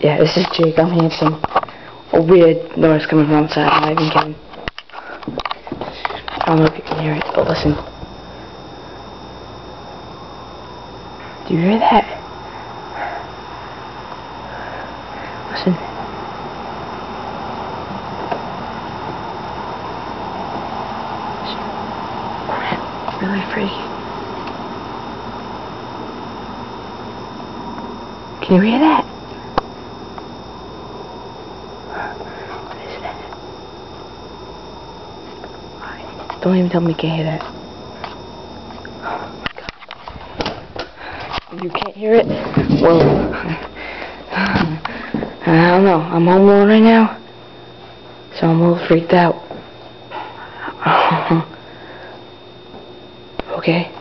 Yeah, this is Jake. I'm handsome. A weird noise coming from outside. I'm not even kidding. I don't know if you can hear it, but listen. Do you hear that? Listen. Really freaky. Can you hear that? What is that? Don't even tell me you can't hear that. Oh my God. You can't hear it? Well, I don't know. I'm home alone right now, so I'm a little freaked out. Okay.